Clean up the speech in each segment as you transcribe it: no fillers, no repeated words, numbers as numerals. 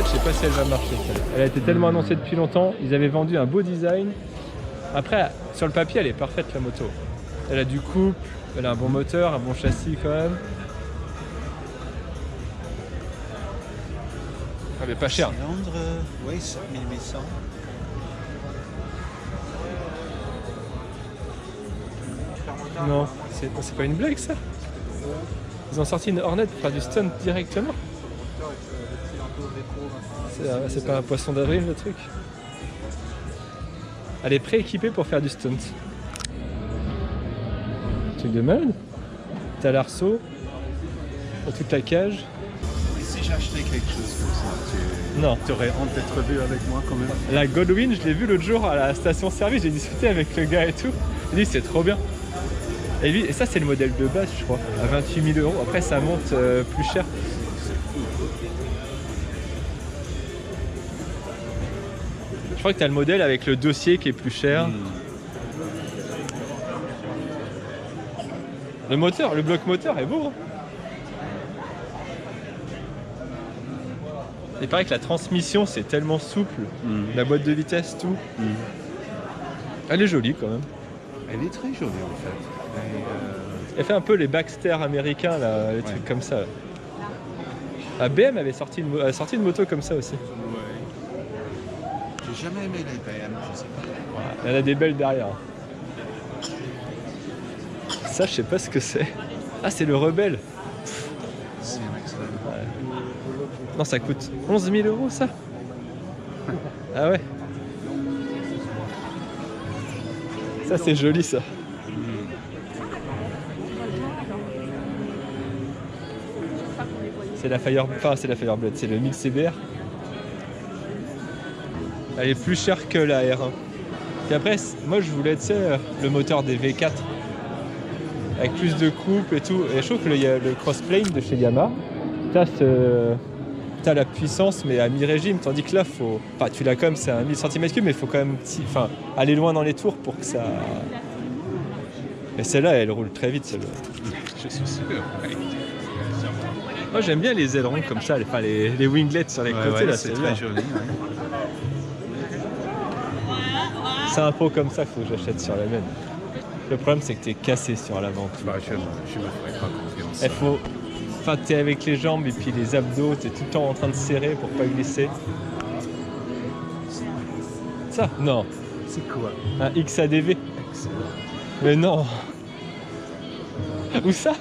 je sais pas si elle va marcher. Elle a été tellement annoncée depuis longtemps. Ils avaient vendu un beau design. Après, sur le papier, elle est parfaite la moto. Elle a du couple, elle a un bon moteur, un bon châssis quand même. Elle est pas chère. Cylindre, oui, 7800. Non, c'est pas une blague ça. Ils ont sorti une Hornet pour faire du stunt directement. C'est pas un poisson d'avril le truc. Elle est prééquipée pour faire du stunt. Truc de malade. T'as l'arceau, t'as toute la cage. Et si j'achetais quelque chose comme ça, Non. tu aurais honte d'être vu avec moi quand même? La Goldwing, je l'ai vue l'autre jour à la station service, j'ai discuté avec le gars et tout. Il dit c'est trop bien. Et lui, et ça c'est le modèle de base je crois, à 28 000 €. Après ça monte plus cher. Je crois que tu as le modèle avec le dossier qui est plus cher. Le moteur, le bloc moteur est beau. Hein. Il paraît que la transmission c'est tellement souple, la boîte de vitesse, tout. Elle est jolie quand même. Elle est très jolie en fait. Elle fait un peu les Baxter américains, là, les trucs comme ça. Là. La BM avait sorti une moto comme ça aussi. Ouais. J'ai jamais aimé les BM, je sais pas. Elle a des belles derrière. Ça, je sais pas ce que c'est. Ah, c'est le Rebelle. C'est un excellent. Ouais. Non, ça coûte 11 000 € ça. Ah ouais. Ça, c'est joli ça. C'est la Fireblade, c'est le 1000 CBR. Elle est plus chère que la R1. Puis après, moi je voulais, tu sais, le moteur des V4 avec plus de coupe et tout. Et je trouve que le crossplane de chez Yamaha, t'as la puissance mais à mi-régime, tandis que là, faut, enfin tu l'as comme c'est un 1000 cm3, mais il faut quand même aller loin dans les tours pour que ça. Et celle-là, elle roule très vite celle-là. Je suis sûr. Ouais. Moi j'aime bien les ailerons comme ça, les winglets sur les côtés là, c'est bien. très joli. Ouais. C'est un pot comme ça qu'il faut que j'achète sur la mienne. Le problème c'est que t'es cassé sur l'avant. Bah, je me ferai pas confiance. Il faut. Enfin, t'es avec les jambes et puis les abdos, t'es tout le temps en train de serrer pour pas glisser. Ça? Non. C'est quoi? Un XADV. Excellent. Mais non. Où ça?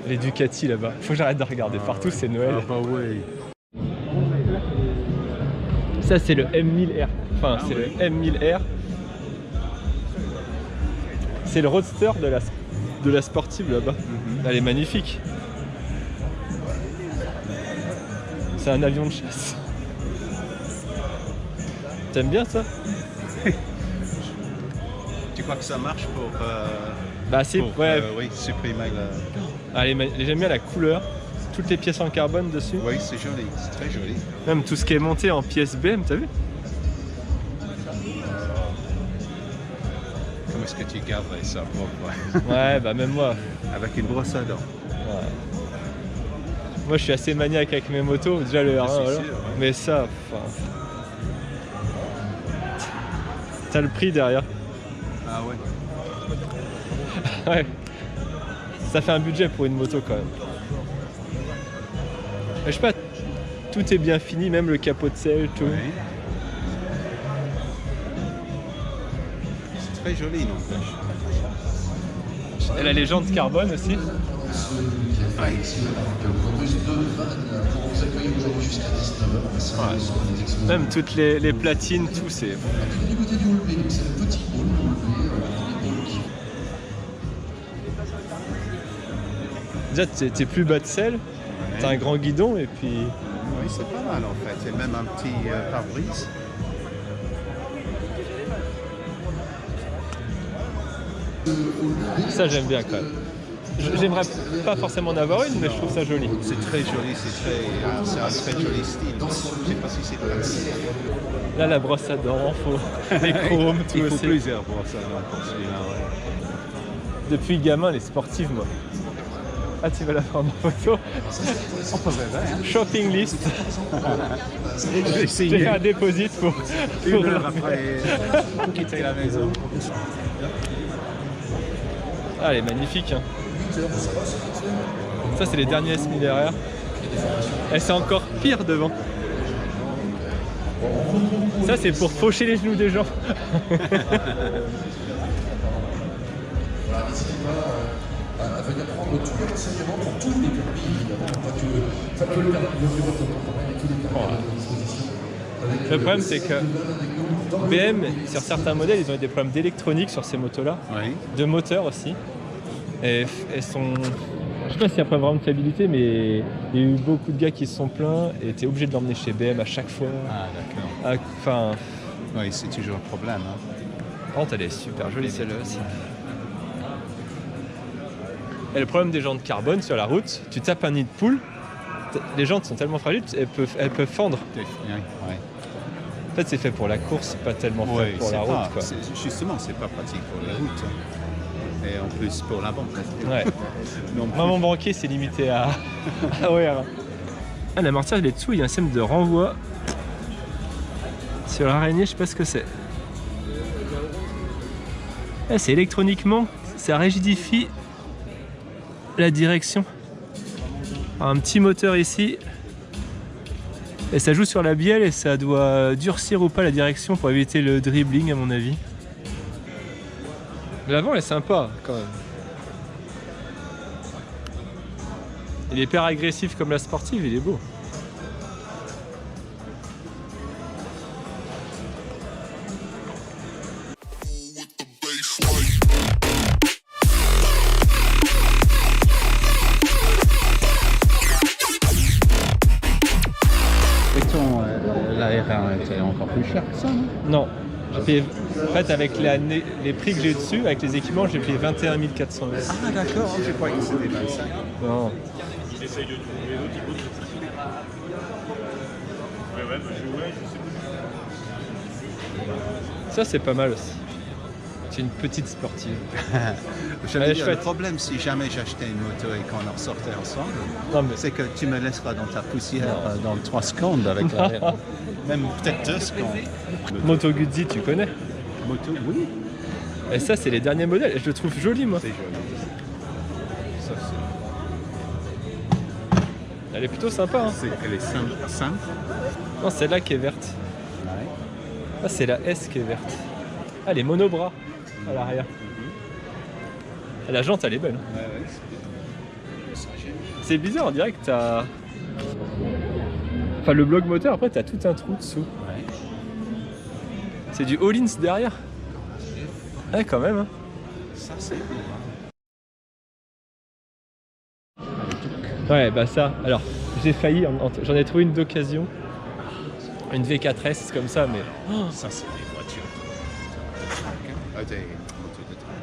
Les Ducati là-bas. Faut que j'arrête de regarder partout, c'est Noël. Ah bah ouais. Ça c'est le M1000R. Enfin, c'est le M1000R. C'est le roadster de la sportive là-bas. Elle est magnifique. C'est un avion de chasse. T'aimes bien ça? Tu crois que ça marche pour, Bah si, oui, supprimer la... Allez, j'aime bien la couleur. Toutes les pièces en carbone dessus. Oui, c'est joli, c'est très joli. Même tout ce qui est monté en pièces BM, t'as vu? Comment est-ce que tu garderais ça propre? Ouais, bah même moi. Avec une brosse à dents. Ouais. Moi je suis assez maniaque avec mes motos, déjà le R1, voilà. sûr, ouais. Mais ça, enfin... T'as le prix derrière. Ah ouais. Ouais. Ça fait un budget pour une moto quand même. Mais je sais pas, tout est bien fini, même le capot de selle, tout. Oui. C'est très joli, n'empêche. Et la légende carbone aussi. Ouais. Même toutes les platines, tout c'est... Déjà t'es plus bas de selle, t'as un grand guidon et puis... Oui, c'est pas mal en fait. Et même un petit pare-brise. Ça j'aime bien quand même. J'aimerais pas forcément en avoir une, mais je trouve ça joli. C'est très joli, c'est un très joli style. Je sais pas si c'est pratique. Là la brosse à dents, les chromes, tout Il faut aussi. plusieurs brosses à dents pour celui-là. Ouais. Depuis gamin, les sportives, moi. Ah, tu vas la prendre en photo. On peut rêver, hein. Shopping list. Je vais J'ai signer fait un déposit pour une heure après quitter la maison. Ah, elle est magnifique. Hein. Ça, c'est les derniers S1000RR. Elle c'est encore pire devant. Ça, c'est pour faucher les genoux des gens. À venir prendre tous les renseignements pour tous les permis, évidemment, pas que le permis de voiture contemporaine et tous les permis à disposition. Le problème, c'est que BM, sur certains modèles, ils ont eu des problèmes d'électronique sur ces motos-là, Oui. de moteur aussi. Et elles sont... Je sais pas s'il y a vraiment de fiabilité, mais il y a eu beaucoup de gars qui se sont plaints et étaient obligés de l'emmener chez BM à chaque fois. Ah, d'accord. Enfin, Oui, c'est toujours un problème. Hein. par contre, elle est super jolie celle-là aussi. Et le problème des jantes carbone sur la route, tu tapes un nid de poule, les jantes sont tellement fragiles, elles peuvent fendre. Oui, oui. En fait, c'est fait pour la course, pas tellement fait Oui, pour la route. Quoi. Justement, c'est pas pratique pour la route. Et en plus pour la banque. Ouais. Non plus. Moi, mon banquier, c'est limité à OR. Ah, l'amortisseur, il est dessous, il y a un système de renvoi. Sur l'araignée, je sais pas ce que c'est. Ah, c'est électroniquement, ça rigidifie la direction. Un petit moteur ici. Et ça joue sur la bielle et ça doit durcir ou pas la direction pour éviter le dribbling à mon avis. L'avant est sympa quand même. Il est hyper agressif comme la sportive, il est beau. Et ton l'AR1 était encore plus cher que ça, non? Non, j'ai payé. En fait, avec les prix que j'ai dessus, avec les équipements, j'ai payé 21 400 €. Ah d'accord, je croyais que c'était 25. Non. Ça, c'est pas mal aussi. C'est une petite sportive. J'allais Elle est dire, le chouette. problème, si jamais j'achetais une moto et qu'on en sortait ensemble, Non, mais c'est que tu me laisseras dans ta poussière dans 3 secondes avec l'AR1. Même peut-être 2 secondes. Moto Guzzi, tu connais. Moto, oui. Et ça, c'est les derniers modèles. Et je le trouve joli, moi. C'est joli. Ça, Elle est plutôt sympa. Hein. elle est simple. Simple. Non, celle-là qui est verte. Ouais. Ah, c'est la S qui est verte. Ah, les monobras à l'arrière. Ah, la jante, elle est belle. Ouais, ouais, c'est bien. C'est bizarre, on dirait que t'as... Enfin, le bloc moteur, après, t'as tout un trou dessous. Ouais. C'est du Hollins derrière. Ouais, quand même. Hein. Ça, c'est cool. Ouais, bah ça. Alors, j'ai failli, j'en ai trouvé une d'occasion. Une V4S comme ça, mais... Ça, c'est des voitures de track. Hein. Des motos de track.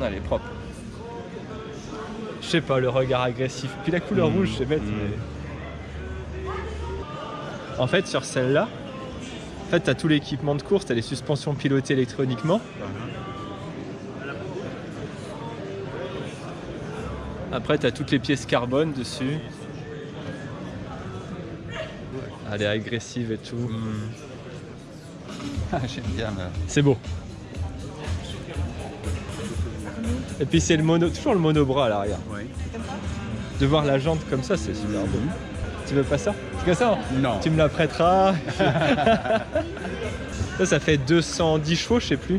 Elle est propre. Je sais pas, le regard agressif. Puis la couleur rouge, c'est bête, mais... En fait, sur celle-là, en fait, t'as tout l'équipement de course, t'as les suspensions pilotées électroniquement. Après, t'as toutes les pièces carbone dessus. Elle est agressive et tout. Ah, j'aime bien. C'est beau. Et puis c'est toujours le monobras à l'arrière. Oui. De voir la jante comme ça, c'est super beau. Tu veux pas ça? C'est que ça, hein? Non. Tu me la prêteras. Ça fait 210 chevaux, je sais plus.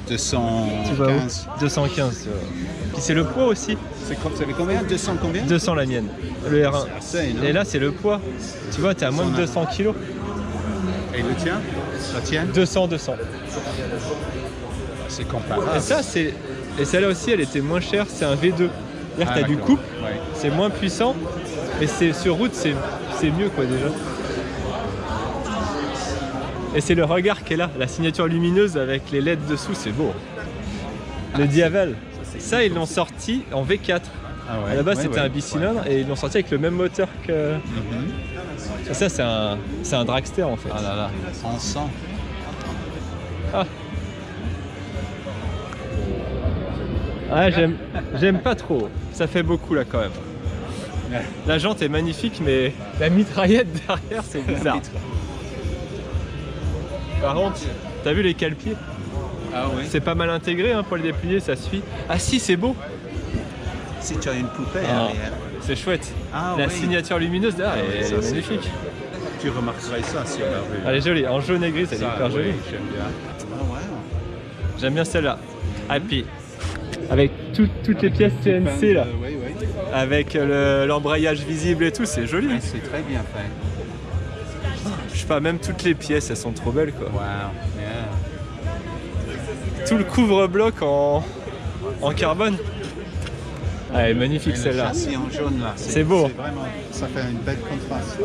215. 215. Tu vois. Puis c'est le poids aussi. C'est combien? 200 combien? 200 la mienne. Le R1. C'est assez, non? Et là, c'est le poids. Tu vois, t'es à moins de 200 kg. Et le tien? La tienne? 200. C'est comparable. Et ça, c'est... Et celle-là aussi, elle était moins chère. C'est un V2. C'est-à-dire que t'as du d'accord. couple. Ouais. C'est moins puissant. Et c'est sur route, c'est mieux, quoi, déjà. Et c'est le regard qui est là. La signature lumineuse avec les LED dessous, c'est beau. Le Diavel. Ça, ils l'ont sorti en V4. Ah ouais. À la base, Ouais, c'était ouais. un bicylindre et ils l'ont sorti avec le même moteur que... Et ça, c'est un dragster, en fait. Ah là là, on sent. Ah. Ah, j'aime pas trop. Ça fait beaucoup là quand même. La jante est magnifique, mais la mitraillette derrière, c'est bizarre. Par contre, t'as vu les cale-pieds? Ah oui. C'est pas mal intégré hein, pour le déplier, ça suit. Ah si, c'est beau. Si tu as une poupée Ah, arrière, c'est chouette. Ah, la oui. signature lumineuse derrière Ah, oui, est ça, c'est magnifique. tu remarquerais ça sur la rue. Elle est jolie, en jaune et gris, elle est Ça, hyper oui, jolie. j'aime bien. Ah ouais. J'aime bien celle-là. Et puis, avec toutes les pièces CNC là, Oui, oui. avec l'embrayage visible et tout, c'est joli. Ouais, c'est très bien fait. Je sais pas, même toutes les pièces, elles sont trop belles quoi. Wow. Yeah. Tout le couvre-bloc en carbone. Ah, elle est magnifique Et le celle-là. châssis en jaune là. C'est beau. C'est vraiment, ça fait une belle contraste.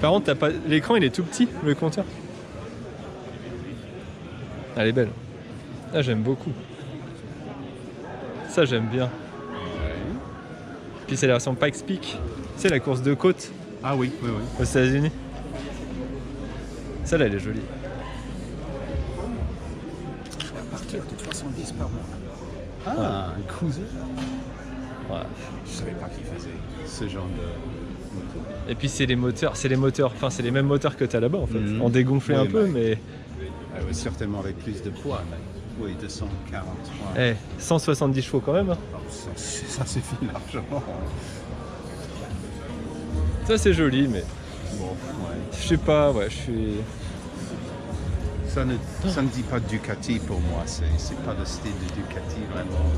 Par contre, l'écran il est tout petit, le compteur. Elle est belle. Ah, j'aime beaucoup. Ça, j'aime bien. Puis c'est la version Pikes Peak. C'est la course de côte Ah oui, oui, oui. aux États-Unis. Celle-là, elle est jolie. À partir de 310 par mois. Ah, un cruiser. Ouais. Je savais pas qu'il faisait ce genre de moto. Et puis c'est les moteurs, enfin c'est les mêmes moteurs que tu as là-bas en fait. Mhm. En dégonflé Oui, un peu, bah. mais Ah oui, certainement avec plus de poids. Mais... Oui, 243. 170 chevaux quand même. Hein. Oh, ça suffit largement. Ça c'est joli, mais Bon, ouais. je sais pas, ouais, je suis. Ça ne dit pas Ducati pour moi, c'est pas le style de Ducati vraiment.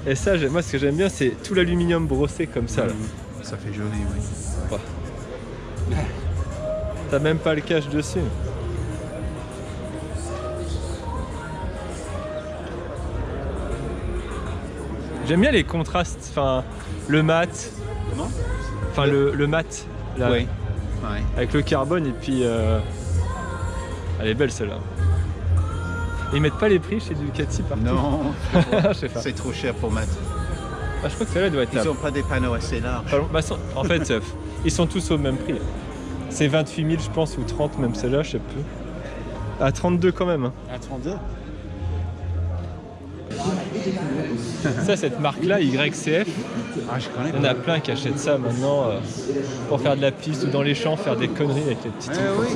Et ça, moi ce que j'aime bien, c'est tout l'aluminium brossé comme ça. Là. Ça fait joli, oui. Ouais. T'as même pas le cache dessus. J'aime bien les contrastes, enfin le mat, Comment? enfin le mat, là, Oui. Ouais. avec le carbone et puis elle est belle celle-là. Ils mettent pas les prix chez Ducati partout. Non, Je sais pas. c'est trop cher pour mettre. Ah, je crois que celle-là doit être là. Ils n'ont pas des panneaux assez larges. En fait, ils sont tous au même prix. C'est 28 000 je pense ou 30 même celle-là, je sais plus. À 32 quand même. Hein. À 32. Ça, cette marque-là, YCF, Ah, je connais il y en a plein qui achètent ça maintenant pour faire de la piste ou dans les champs, faire des conneries avec les petits trucs comme oui.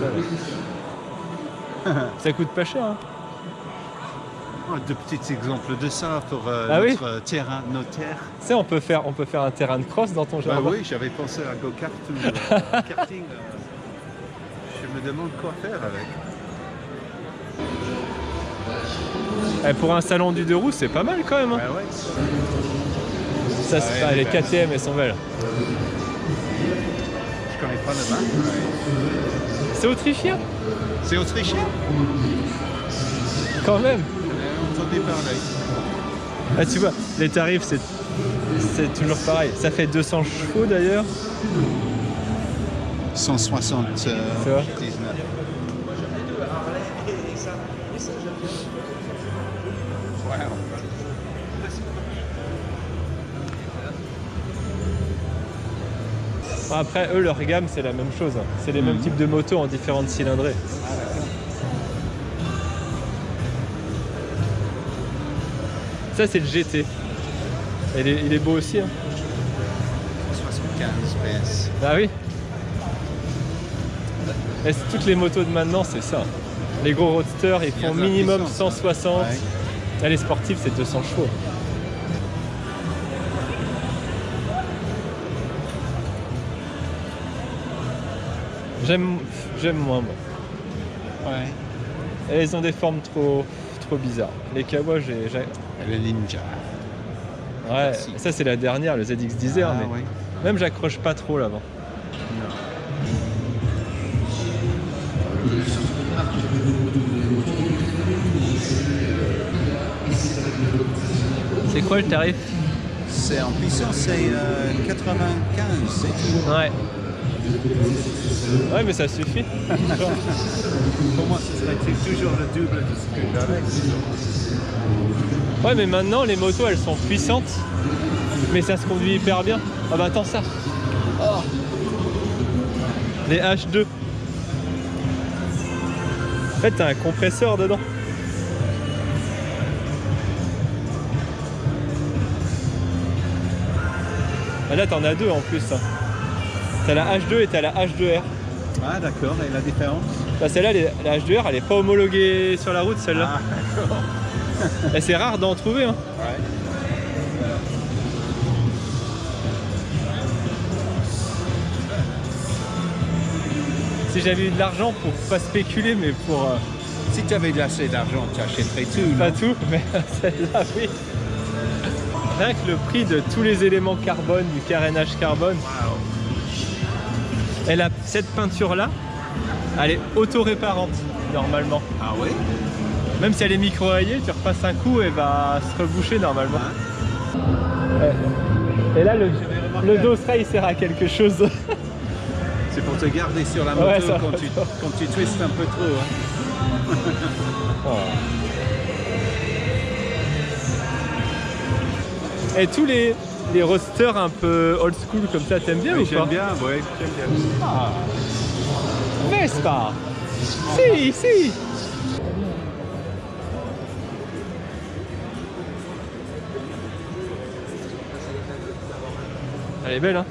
ça. Là. Ça coûte pas cher. Hein. Deux petits exemples de ça pour Ah oui notre terrain notaire. Tu sais, on peut faire un terrain de cross dans ton Bah jardin. oui, j'avais pensé à go-kart ou karting. Je me demande quoi faire avec. Pour un salon du 2 roues, c'est pas mal quand même. Hein. Bah ouais. Ça, c'est ouais, les bah, KTM, elles sont belles. Je connais pas le marque. C'est autrichien C'est autrichien. quand même. Entendez parler. Ah, tu vois, les tarifs, c'est toujours pareil. Ça fait 200 chevaux d'ailleurs. 179. Wow. Après, eux, leur gamme, c'est la même chose. Hein. C'est les mêmes types de motos en différentes cylindrées. Ça, c'est le GT. Il est beau aussi. Hein. 75 PS. Ah oui. Et toutes les motos de maintenant, c'est ça. Les gros roadsters, ils Il y a font de la minimum puissance, 160. Ouais. Là, les sportifs, c'est 200 chevaux. J'aime moins, moi. Ouais. Et ils ont des formes trop bizarres. Les Kawa, Le Ninja. Ouais, Si. ça c'est la dernière, le ZX Desert, mais oui. même j'accroche pas trop l'avant. C'est quoi le tarif? C'est en puissance, c'est 95, c'est tout. Ouais. Ouais, mais ça suffit. Pour moi, ce serait toujours le double de ce que j'avais. Ouais, mais maintenant les motos elles sont puissantes, mais ça se conduit hyper bien. Ah bah attends ça. Oh. Les H2. fait, t'as un compresseur dedans. Ah, là, t'en as deux en plus. Hein. T'as la H2 et t'as la H2R. Ah d'accord, et la différence? Bah, celle-là, la H2R, elle est pas homologuée sur la route, celle-là. Ah d'accord. Et c'est rare d'en trouver. Hein. Ouais. Si j'avais eu de l'argent pour pas spéculer, mais pour Si tu avais assez d'argent, tu achèterais tout, pas non? tout, mais celle-là, oui. Rien que le prix de tous les éléments carbone, du carénage carbone. Elle a cette peinture-là, elle est auto-réparante normalement. Ah oui? Même si elle est micro-raillée, tu repasses un coup, elle va se reboucher normalement. Ouais. Et là, le dossera, il sert à quelque chose. C'est pour te garder sur la moto Ouais, ça quand tu twistes un peu trop. Hein. Et tous les roadsters un peu old school comme ça, t'aimes bien Oui, ou pas? j'aime bien, ouais, j'aime bien. Ah. Vespa. Si, si. Elle est belle, hein?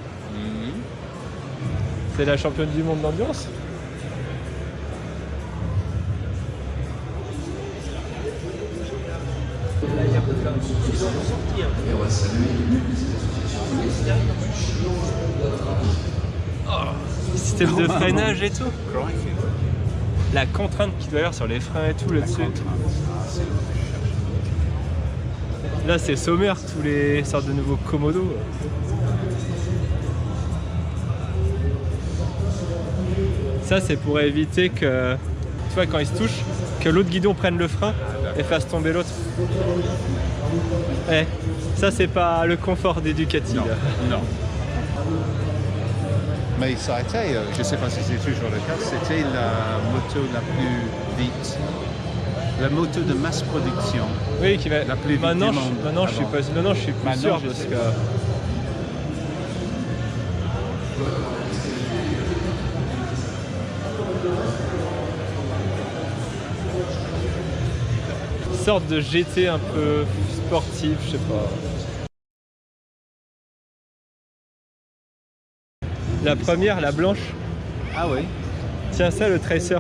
C'est la championne du monde d'endurance. Système de freinage et tout. La contrainte qu'il doit y avoir sur les freins et tout là-dessus. Là c'est sommaire, tous les sortes de nouveaux Komodo. Ça c'est pour éviter que, tu vois, quand ils se touchent, que l'autre guidon prenne le frein et fasse tomber l'autre. Eh, ça c'est pas le confort des Ducati. Non, là. non. Mais ça a été, je ne sais pas si c'est toujours le cas, c'était la moto la plus vite, la moto de masse production. Oui, qui va. La plus vite Maintenant, du monde maintenant je suis avant. pas. Maintenant, je suis plus Maintenant, sûr je parce sais que. pas. Sorte de GT un peu sportif, je sais pas. La première, la blanche. Ah oui? Tiens, ça, le Tracer.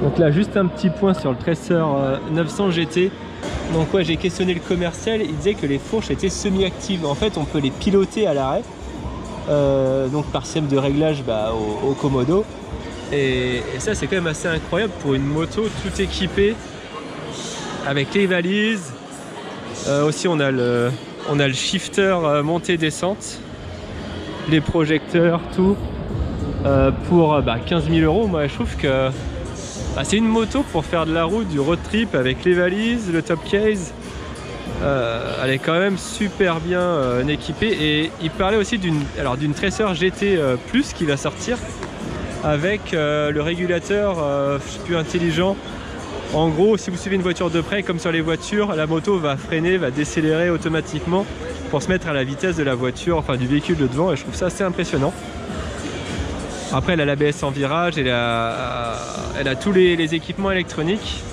Donc là, juste un petit point sur le Tracer 900 GT. Donc ouais, j'ai questionné le commercial, il disait que les fourches étaient semi-actives. En fait, on peut les piloter à l'arrêt, donc par système de réglage au Komodo. Et ça, c'est quand même assez incroyable pour une moto tout équipée, avec les valises. Aussi, on a le shifter montée-descente, les projecteurs, tout, pour 15 000 €. Moi, je trouve que c'est une moto pour faire de la route, du road trip avec les valises, le top case. Elle est quand même super bien équipée. Et il parlait aussi d'une Tracer GT Plus qui va sortir avec le régulateur, je sais plus, intelligent. En gros, si vous suivez une voiture de près, comme sur les voitures, la moto va freiner, va décélérer automatiquement pour se mettre à la vitesse de la voiture, enfin du véhicule de devant. Et je trouve ça assez impressionnant. Après, elle a l'ABS en virage, elle a tous les équipements électroniques.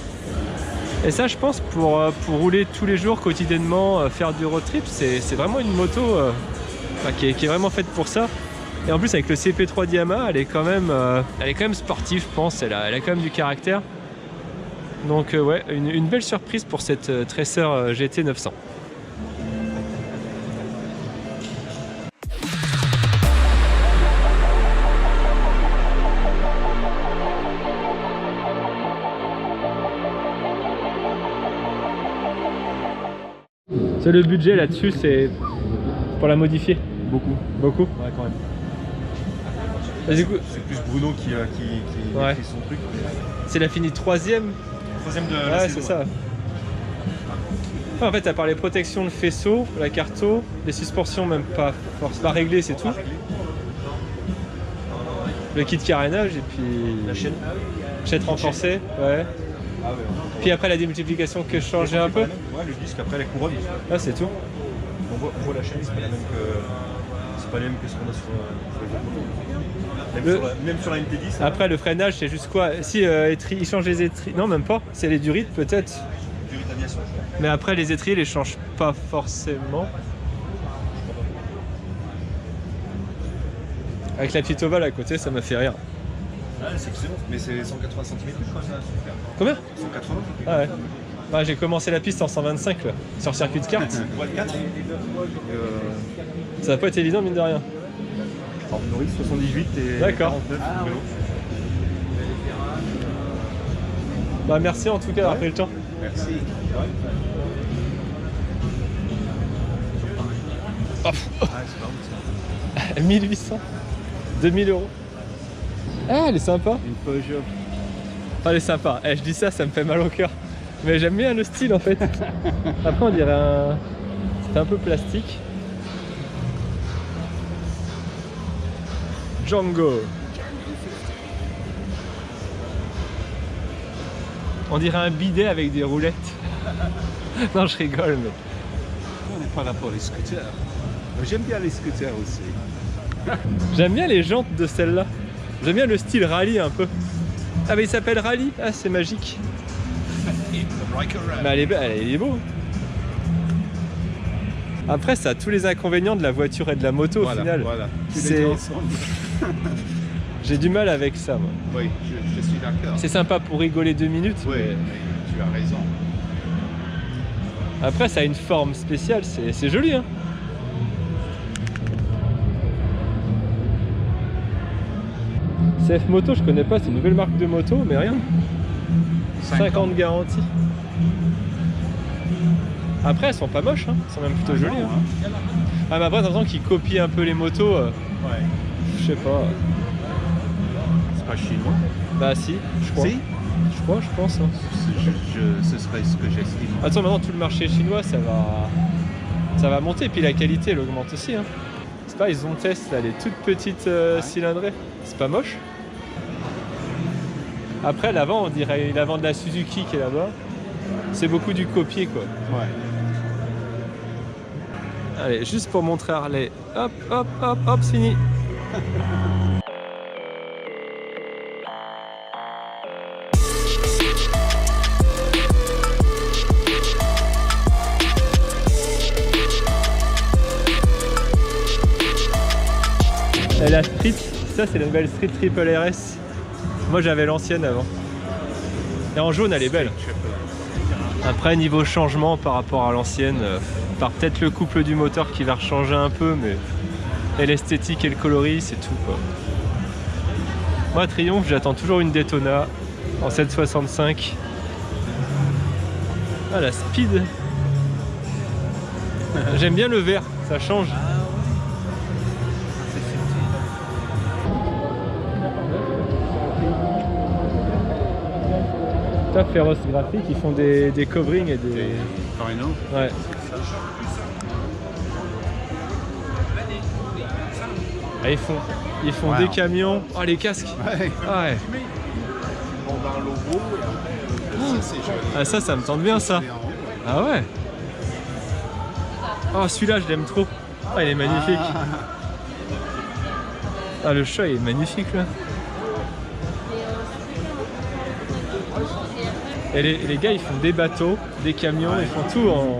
Et ça, je pense, pour rouler tous les jours, quotidiennement, faire du road trip, c'est vraiment une moto qui est vraiment faite pour ça. Et en plus, avec le CP3 Yamaha, elle est quand même sportive, je pense. Elle a quand même du caractère. Donc ouais, une belle surprise pour cette Tracer GT 900. C'est le budget là-dessus, c'est pour la modifier. Beaucoup. Ouais, quand même. Et du coup, C'est plus Bruno qui Ouais. maîtrise son truc. c'est la finie 3e. Troisième de la Ouais, saison. c'est ça. Enfin, en fait, à part les protections de faisceau, la carto, les suspensions même pas réglées, c'est tout. Le kit carénage et puis La chaîne. chaîne renforcée, ouais. Ah ouais, Puis après la démultiplication que je changeais un peu. ouais, le disque après la couronne. Ah, c'est tout. On voit la chaîne, c'est pas la même que. C'est pas la même que ce qu'on a sur même sur la MT10. Après le freinage c'est juste quoi? Si il change les étriers. Non même pas, c'est les durites peut-être. Du rétaniation, je crois. Mais après les étriers les changent pas forcément. Avec la petite ovale à côté ça m'a fait rire. Ah, c'est excellent. Mais c'est 180 cm quand même. Combien? 180. Ah ouais. Ah, j'ai commencé la piste en 125 là, sur circuit de kart. Voile 4. Ça va pas être évident mine de rien. Norris 78 et D'accord. 49 vélo. Bah merci en tout cas d'avoir pris le temps. Merci. Oh. Ah, c'est pas 1800, 2000 euros. Ah, elle est sympa. Une Peugeot. Ah, elle est sympa. Je dis ça, ça me fait mal au cœur. Mais j'aime bien le style en fait. Après, on dirait un. C'est un peu plastique. Django. On dirait un bidet avec des roulettes. Non, je rigole, mais. On n'est pas là pour les scooters. J'aime bien les scooters aussi. J'aime bien les jantes de celle-là. J'aime bien le style rallye un peu. Ah, mais il s'appelle rallye. Ah, c'est magique. Mais elle est belle, elle est beau. Après, ça a tous les inconvénients de la voiture et de la moto au final. Voilà. Tous les C'est- deux ensemble. J'ai du mal avec ça, moi. Oui, je suis d'accord. C'est sympa pour rigoler 2 minutes. Oui, mais mais tu as raison. après, ça a une forme spéciale. C'est joli, hein. CF Moto, je connais pas. C'est une nouvelle marque de moto, mais rien. 50 garanties. Après, elles sont pas moches, hein. Elles sont même plutôt jolies. Hein. Ah, mais après, t'as l'impression qu'ils copient un peu les motos. Ouais. Je sais pas. C'est pas chinois. Bah, si, je crois. Si, Je pense. Hein. ce serait ce que j'estime. Attends, maintenant, tout le marché chinois, ça va monter. Puis la qualité, elle augmente aussi. Hein. C'est pas, ils ont testé là, les toutes petites cylindrées. C'est pas moche. Après, l'avant, on dirait l'avant de la Suzuki qui est là-bas. C'est beaucoup du copier, quoi. Ouais. Allez, juste pour montrer Harley. Hop, hop, hop, hop, c'est fini. Et la Street, ça c'est la nouvelle Street Triple RS. Moi j'avais l'ancienne avant. Et en jaune elle est belle. Après niveau changement par rapport à l'ancienne, par peut-être le couple du moteur qui va rechanger un peu, mais et l'esthétique et le coloris c'est tout quoi. Moi Triumph j'attends toujours une Daytona en 765. Ah la Speed. J'aime bien le vert, ça change. Top Féroce Graphique, ils font des coverings et des... Rhino. Ouais. Ah, ils font Ouais. des camions. Oh les casques. Ouais. Ah ouais. Bon, dans un logo, ça c'est joli. Ah ça me tente bien ça. Ah ouais. Oh celui-là je l'aime trop. Ah il est magnifique. Ah le chat il est magnifique là. Et les gars ils font des bateaux, des camions, ils font tout en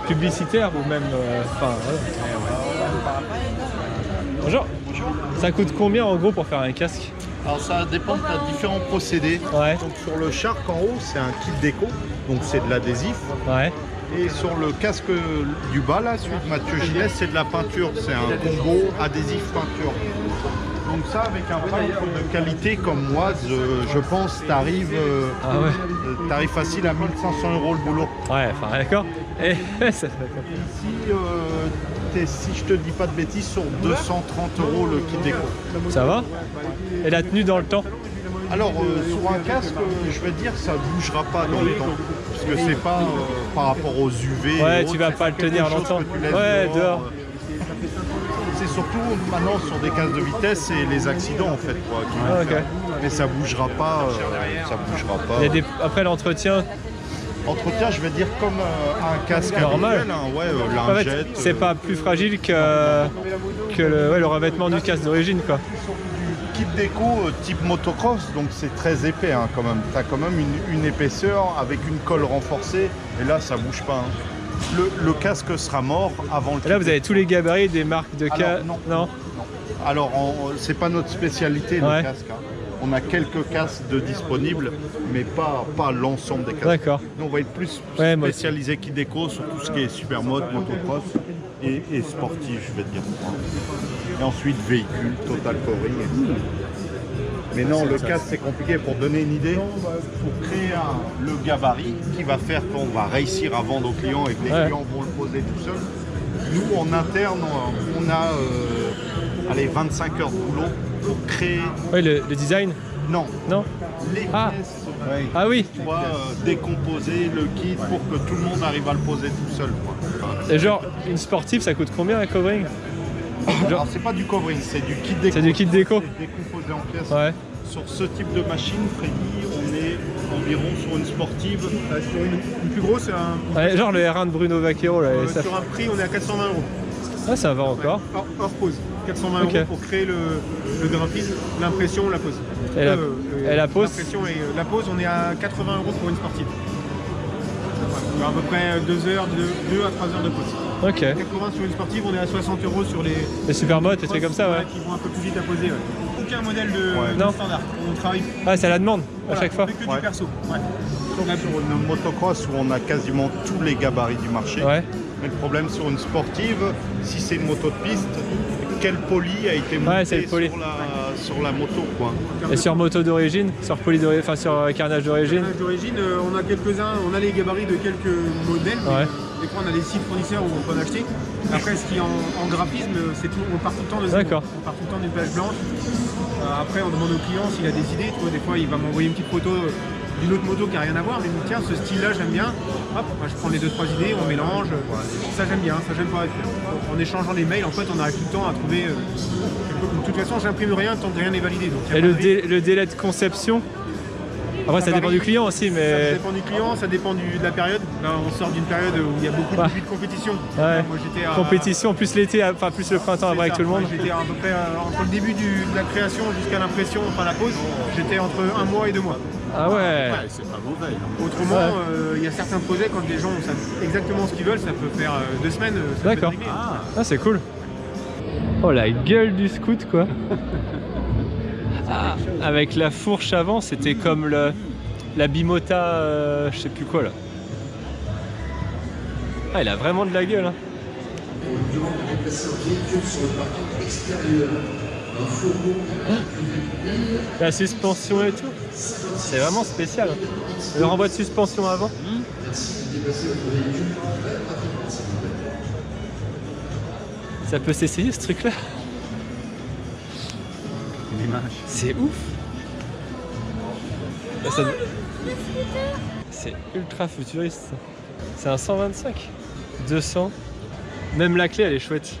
publicitaire ou même... Enfin voilà. Bonjour. Ça coûte combien en gros pour faire un casque? Alors ça dépend de différents procédés. Ouais. Donc sur le Shark en haut, c'est un kit déco, donc c'est de l'adhésif. Ouais. Et sur le casque du bas là, celui de Mathieu Gilles, c'est de la peinture, c'est un combo adhésif peinture. Donc ça avec un peintre de qualité comme moi, je pense t'arrives Ah ouais. t'arrives facile à 1500 € le boulot. Ouais, enfin d'accord. Et ça Si je te dis pas de bêtises, sur 230 € le kit déco. Ça va? Et la tenue dans le temps? Alors sur un casque, je vais te dire, ça bougera pas dans le temps. Parce que c'est pas par rapport aux UV. Ouais, et tu autres, vas c'est pas le quelque tenir chose longtemps. que tu laisses Ouais, dehors. C'est surtout maintenant sur des casques de vitesse et les accidents en fait. Quoi, qui Ah, vont ok. faire. mais ça bougera pas. Il y a des... Après l'entretien, Entretien, je vais dire comme un casque Normal. habituel, hein, ouais, en fait, lingette. c'est pas plus fragile que le revêtement du casque d'origine, quoi. Kit déco type motocross, donc c'est très épais hein, quand même. Tu as quand même une épaisseur avec une colle renforcée et là ça bouge pas. Hein. Le casque sera mort avant le Et là, kit vous avez déco. tous les gabarits des marques de casque. Alors, non. Non. Alors c'est pas notre spécialité Ouais. le casque. Hein. On a quelques casques de disponibles, mais pas l'ensemble des casques. D'accord. Nous, on va être plus Ouais, moi aussi. spécialisé kit déco sur tout ce qui est supermode, motocross et sportif, je vais te dire. Et ensuite véhicule, total covering. Mais non, le casque c'est compliqué. Pour donner une idée, pour créer le gabarit qui va faire qu'on va réussir à vendre aux clients et que les Ouais. clients vont le poser tout seuls. Nous en interne, on a 25 heures de boulot pour créer. Oui, le design. Non, Non. les Ah. pièces. Ah oui. Tu vois, décomposer le kit pour que tout le monde arrive à le poser tout seul. Quoi. Et genre, une sportive, ça coûte combien un covering? Alors c'est pas du covering, c'est du kit déco. C'est du kit déco. C'est décomposé en pièces. Ouais. Sur ce type de machine, Freddy, on est environ sur une sportive. Sur une plus grosse, Ouais, genre le R1 de Bruno Vaquero là. et ça... sur un prix, on est à 420 €. Ah, ça va encore. Hors pause. 420 Ok. € pour créer le graphisme, l'impression, la pose. Et la pose L'impression et la pose, on est à 80 € pour une sportive. À peu près 2 heures, 2 à 3 heures de pause. Ok. 80 sur une sportive, on est à 60 € sur les supermodes, des trucs comme ça, ouais. qui vont un peu plus vite à poser. Ouais. Aucun modèle de Non. standard. On travaille Ah, c'est à la demande, à chaque fois. on fait que Ouais. du perso. Ouais. Sur une motocross où on a quasiment tous les gabarits du marché. Ouais. Mais le problème sur une sportive, si c'est une moto de piste, quel poli a été monté c'est le poli. sur la moto quoi. Et sur moto d'origine, sur poli d'origine, enfin sur carnage d'origine. Carnage d'origine, on a quelques-uns, on a les gabarits de quelques modèles, mais Ouais. des fois on a des sites fournisseurs où on peut en acheter. Après, ce qui est en graphisme, c'est tout, on part tout le temps de zéro. D'accord. On part tout le temps d'une page blanche. Après, on demande au client s'il a des idées. Tu vois, des fois, il va m'envoyer une petite photo d'une autre moto qui n'a rien à voir, mais il me dit tiens, ce style-là, j'aime bien. Hop, moi, je prends les 2-3 idées, on mélange. Ça, j'aime bien, ça, j'aime pas. En échangeant les mails, en fait, on arrive tout le temps à trouver. De toute façon, j'imprime rien tant que rien n'est validé. Donc, Et le délai de conception. Après, ça dépend du client aussi, Ça mais. dépend du client, ça dépend de la période. Là, on sort d'une période où il y a beaucoup de Ouais. débuts de compétition. Ouais. Moi, j'étais à Compétition, plus l'été, enfin plus le printemps après avec tout le monde. J'étais à peu près entre le début de la création jusqu'à l'impression, enfin la pause, j'étais entre 1 mois et 2 mois. Ah ouais. C'est pas mauvais. Autrement, Ouais. il y a certains projets, quand les gens savent exactement ce qu'ils veulent, ça peut faire 2 semaines. Ça peut être D'accord. réglé. Ah, c'est cool. Oh, la gueule du scout, quoi. Ah, avec la fourche avant, c'était comme la Bimota, je sais plus quoi là. Ah, il a vraiment de la gueule. Hein. La suspension et tout. C'est vraiment spécial. Hein. Le renvoi de suspension avant. Ça peut s'essayer ce truc là. C'est ouf. Là, ça... C'est ultra futuriste. Ça. C'est un 125. 200. Même la clé elle est chouette.